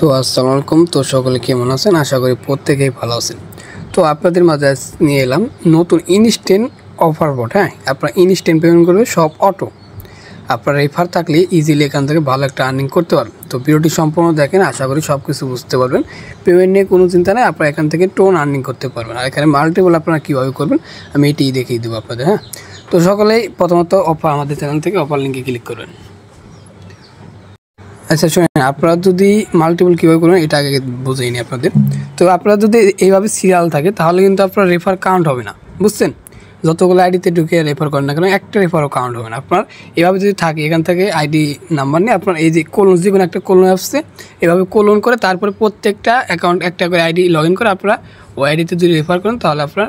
তো আসসালামু আলাইকুম। তো সকলে কেমন আছেন? আশা করি প্রত্যেকেই ভালো আছেন। তো আপনাদের মাঝে নিয়ে এলাম নতুন ইনস্ট্যান্ট অফার বোর্ড। হ্যাঁ, আপনারা ইনস্ট্যান্ট পেমেন্ট করবে সব অটো। আপনার রেফার থাকলে ইজিলি এখান থেকে ভালো একটা আর্নিং করতে পারবেন। তো ভিডিওটি সম্পূর্ণ দেখেন, আশা করি সব কিছু বুঝতে পারবেন। পেমেন্ট নিয়ে কোনো চিন্তা নেই, আপনারা এখান থেকে টোন আর্নিং করতে পারবেন। আর এখানে মাল্টিপল আপনারা কীভাবে করবেন আমি এটিই দেখিয়ে দেবো আপনাদের। হ্যাঁ, তো সকলেই প্রথমত অফার আমাদের চ্যানেল থেকে অফার লিঙ্কে ক্লিক করবেন। আচ্ছা শোনেন, আপনারা যদি মাল্টিপল কীভাবে করবেন এটা আগে বুঝেই নি আপনাদের। তো আপনারা যদি এইভাবে সিরিয়াল থাকে তাহলে কিন্তু আপনার রেফার কাউন্ট হবে না, বুঝছেন? যতগুলো আইডিতে ঢুকে রেফার করেন না কেন, একটা রেফারও কাউন্ট হবে না। আপনার এভাবে যদি থাকে, এখান থেকে আইডি নাম্বার নিয়ে আপনার এই যে কোলন, যে কোনো একটা কোলন অ্যাপসে এভাবে কোলন করে তারপরে প্রত্যেকটা অ্যাকাউন্ট একটা করে আইডি লগ ইন করে আপনারা ওই আইডিতে যদি রেফার করেন তাহলে আপনার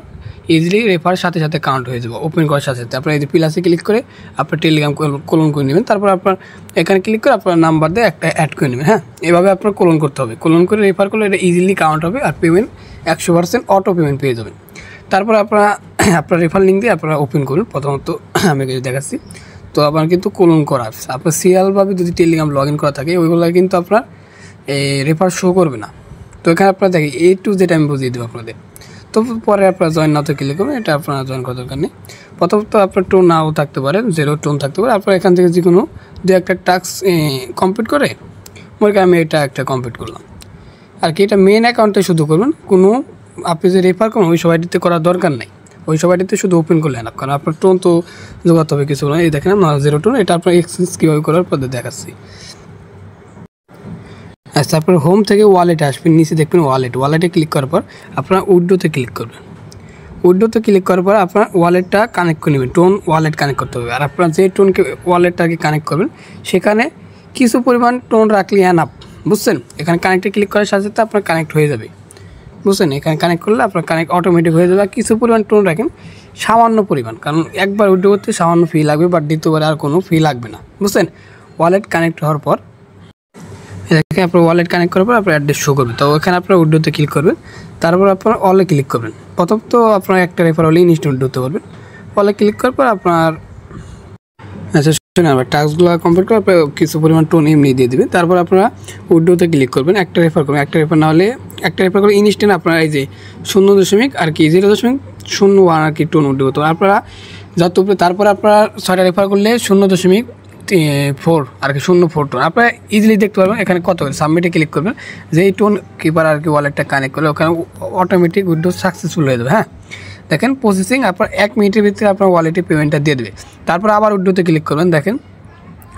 ইজিলি রেফার সাথে সাথে কাউন্ট হয়ে যাবে। ওপেন করার সাথে সাথে আপনার এই যে প্লাসে ক্লিক করে আপনার টেলিগ্রাম কোলন করে নেবেন। তারপর আপনার এখানে ক্লিক করে আপনার নাম্বার দিয়ে একটা অ্যাড করে নেবেন। হ্যাঁ, এভাবে আপনার কোলন করতে হবে। কোলন করে রেফার করলে এটা ইজিলি কাউন্ট হবে আর পেমেন্ট 100% অটো পেমেন্ট পেয়ে যাবেন। তারপর আপনার রেফার লিঙ্ক দিয়ে আপনারা ওপেন করুন। প্রথমত আমি দেখাচ্ছি। তো আপনার কিন্তু কোলন করা আপনার সিরিয়ালভাবে যদি টেলিগ্রাম লগ ইন করা থাকে ওইগুলো কিন্তু আপনার রেফার শো করবে না। তো এখানে আপনারা দেখি A to Z আমি বুঝিয়ে দেবো আপনাদের। তো পরে আপনারা জয়েন নাও তো ক্লিক করবেন, এটা আপনারা জয়েন করার দরকার নেই। প্রথমত আপনার টোন নাও থাকতে পারে, 0 টোন থাকতে পারে। আপনারা এখান থেকে যে কোনো দু একটা টাস্ক কমপ্লিট করে মনে করেন আমি এটা একটা কমপ্লিট করলাম আর কি। এটা মেন অ্যাকাউন্টে শুধু করবেন, কোনো আপনি যে রেফার করুন ওই সব আইডিতে করার দরকার নেই। ওই সব আইডিতে শুধু ওপেন করলে না, কারণ আপনার টোন তো জোগাতে হবে কিছু না। এই দেখেন না 0 টোন, এটা আপনার এক্সচেঞ্জ কীভাবে করার পদ্ধতি দেখাচ্ছি। আচ্ছা, তারপর হোম থেকে ওয়ালেটে আসবেন, নিচে দেখবেন ওয়ালেটে ক্লিক করার পর আপনারা উইড্রোতে ক্লিক করবেন। উইড্রোতে ক্লিক করার পর আপনার ওয়ালেটটা কানেক্ট করে নেবেন। টোন ওয়ালেট কানেক্ট করতে হবে। আর আপনার যে টোনকে ওয়ালেটটাকে কানেক্ট করবেন সেখানে কিছু পরিমাণ টোন রাখলে আপ, বুঝছেন? এখানে কানেক্টে ক্লিক করার সাথে সাথে আপনার কানেক্ট হয়ে যাবে, বুঝছেন? এখানে কানেক্ট করলে আপনার কানেক্ট অটোমেটিক হয়ে যাবে। আর কিছু পরিমাণ টোন রাখেন, সামান্য পরিমাণ, কারণ একবার উইড্রো করতে সামান্য ফি লাগবে, বাট দ্বিতীয়বার আর কোনো ফি লাগবে না, বুঝছেন? ওয়ালেট কানেক্ট হওয়ার পর এটাকে আপনার ওয়ালেট কানেক্ট করার পর আপনার অ্যাড্রেস শো করবে। তো ওখানে আপনার উইড্রোতে ক্লিক করবেন। তারপর আপনার অলে ক্লিক করবেন। প্রথম তো আপনার একটা রেফার হলে ইনস্ট্যান্ট হতে পারবেন। অলে ক্লিক করার পর আপনার আচ্ছা শুনে আবার টাস্কগুলো কমপ্লিট করে আপনার কিছু পরিমাণ টোন এমনি দিয়ে দেবেন। তারপর আপনারা উইড্রোতে ক্লিক করবেন, একটা রেফার করবেন। একটা রেফার না হলে একটা রেফার করে ইনস্ট্যান্ট আপনার এই যে 0.0 আর কি 0.01 আর কি টোন উইড্রো করতে হবে আপনারা যত উপরে। তারপর আপনারা 6টা রেফার করলে 0.4 আর কি 0.4 টোন আপনারা ইজিলি দেখতে পারবেন। এখানে কত করে সাবমিটে ক্লিক করবেন, যে এই টোন কিপার আর কি ওয়ালেটটা কানেক্ট করলে ওখানে অটোমেটিক উইড্রো সাকসেসফুল হয়ে যাবে। হ্যাঁ, দেখেন প্রসেসিং, আপনার 1 মিনিটের ভিতরে আপনার ওয়ালেটে পেমেন্টটা দিয়ে দেবে। তারপর আবার উইড্রোতে ক্লিক করবেন, দেখেন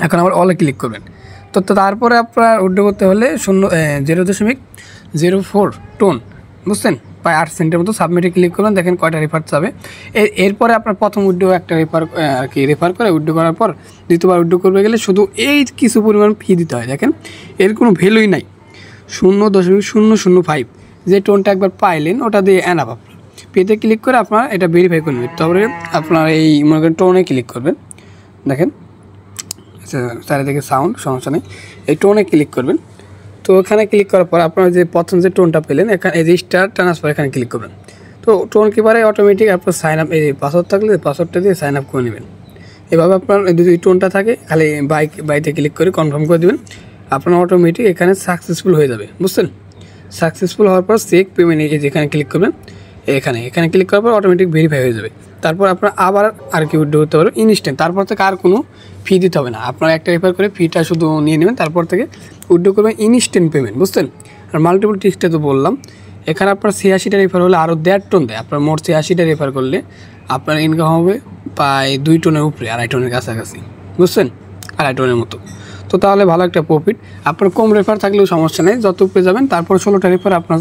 এখন আবার অলে ক্লিক করবেন। তো তারপরে আপনার উইড্রো করতে হলে 0.04 টোন, বুঝছেন? প্রায় 8 সেন্টের মতো সাবমিটে ক্লিক করবেন। দেখেন কয়টা রেফার যাবে। এরপরে আপনার প্রথম উইড্রো একটা রেফার আর কি রেফার করে উইড্রো করার পর দ্বিতীয়বার উইড্রো করতে গেলে শুধু এই কিছু পরিমাণ ফি দিতে হয়। দেখেন এর কোনো ভ্যালুই নাই, 0.005 যে টোনটা একবার পাইলেন ওটা দিয়ে এনাফ। আপনার পেতে ক্লিক করে আপনার এটা ভেরিফাই করে নেবেন। তারপরে আপনার এই মনে করেন টোনে ক্লিক করবেন। দেখেন চারিদিকে সাউন্ড, সমস্যা নেই। এই টোনে ক্লিক করবেন। তো ওখানে ক্লিক করার পর আপনার যে প্রথম যে টোনটা পেলেন এখানে এই যে স্টার ট্রান্সফার এখানে ক্লিক করবেন। তো টোন কিপারে অটোমেটিক আপনার সাইন আপ, এই পাসওয়ার্ড থাকলে পাসওয়ার্ডটা দিয়ে সাইন আপ করে নেবেন। এভাবে আপনার যদি টোনটা থাকে খালি বাইতে ক্লিক করে কনফার্ম করে দেবেন, আপনার অটোমেটিক এখানে সাকসেসফুল হয়ে যাবে, বুঝছেন? সাকসেসফুল হওয়ার পর চেক পেমেন্ট এই যেখানে ক্লিক করবেন, এখানে ক্লিক করার পর অটোমেটিক ভেরিফাই হয়ে যাবে। তারপর আপনার আবার আর কি উইড্রো করতে পারবেন ইনস্ট্যান্ট। তারপর থেকে আর কোনো ফি দিতে হবে না। আপনার একটা রেফার করে ফিটা শুধু নিয়ে নেবেন, তারপর থেকে উইড্রো করবেন ইনস্ট্যান্ট পেমেন্ট, বুঝছেন? আর মাল্টিপল টিক্সটা তো বললাম। এখানে আপনার 86টা রেফার হলে আরও 1.5 টোন দেয়। আপনার মোট 86টা রেফার করলে আপনার ইনকাম হবে প্রায় 2 টোনের উপরে, 2.5 টোনের কাছাকাছি, বুঝছেন? 2.5 টোনের মতো। তো তাহলে ভালো একটা প্রফিট। আপনার কম রেফার থাকলেও সমস্যা নেই, যত উপরে যাবেন তারপর 16টা রেফার আপনার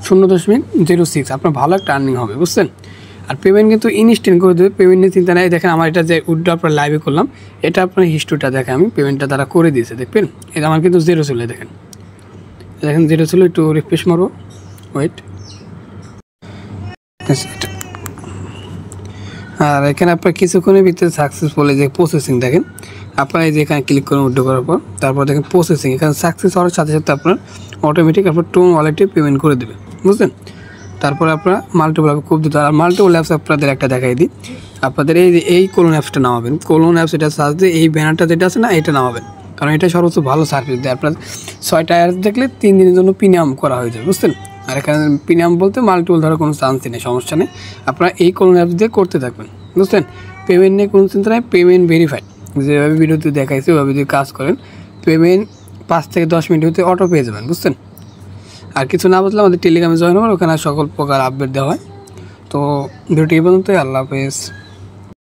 0.06 আপনার ভালো একটা আর্নিং হবে, বুঝছেন? আর পেমেন্ট কিন্তু ইনস্ট্যান্ট করে দেবে, পেমেন্ট নিয়ে চিন্তা নেই। দেখেন আমার এটা যে উইড্রো আপনার লাইভে করলাম, এটা আপনার হিস্ট্রিটা দেখে আমি পেমেন্টটা তারা করে দিয়েছে, দেখবেন এটা আমার কিন্তু 0 ছিল। দেখেন 0 ছিল, একটু রিফ্রেশ মারবো, ওয়েট। আর এখানে আপনার কিছুক্ষণের ভিতরে সাকসেসফুল এই যে প্রসেসিং দেখেন আপনার এই যে এখানে ক্লিক করুন উইড্রো করার পর। তারপর দেখেন প্রসেসিং, এখানে সাকসেস হওয়ার সাথে সাথে আপনার অটোমেটিক আপনার টোন ওয়ালেটে পেমেন্ট করে দেবে, বুঝলেন? তারপরে আপনারা মাল্টিপল অ্যাপ খুব দিতে। আর মাল্টিপল অ্যাপস আপনাদের একটা দেখাই দিই। আপনাদের এই যে এই কোলন অ্যাপসটা নামাবেন, কোলন অ্যাপস এটা সার্চ দিয়ে এই ব্যানারটা যেটা আছে না এটা নামাবেন। কারণ এটা সর্বোচ্চ ভালো সার্ভিস দেয়। আপনার 6টা অ্যাডস দেখলে 3 দিনের জন্য প্রিমিয়াম করা হয়ে যায়, বুঝছেন। আর এখানে প্রিমিয়াম বলতে মাল্টিপল ধরার কোনো চান্সই নেই, সমস্যা নেই। আপনারা এই কোন অ্যাপস দিয়ে করতে থাকবেন, বুঝছেন। পেমেন্ট নিয়ে কোনো চিন্তা নেই, পেমেন্ট ভেরিফাইড। যেভাবে ভিডিওতে দেখাইছে ওইভাবে যদি কাজ করেন পেমেন্ট 5 থেকে 10 মিনিট হতে অটো পেয়ে যাবেন, বুঝছেন। আর কিছু না বুঝলে আমাদের টেলিগ্রামে জয়েন হবেন, ওখানে সকল প্রকার আপডেট দেওয়া হয়। তো ভিডিওটি এই পর্যন্তই, আল্লাহ হাফেজ।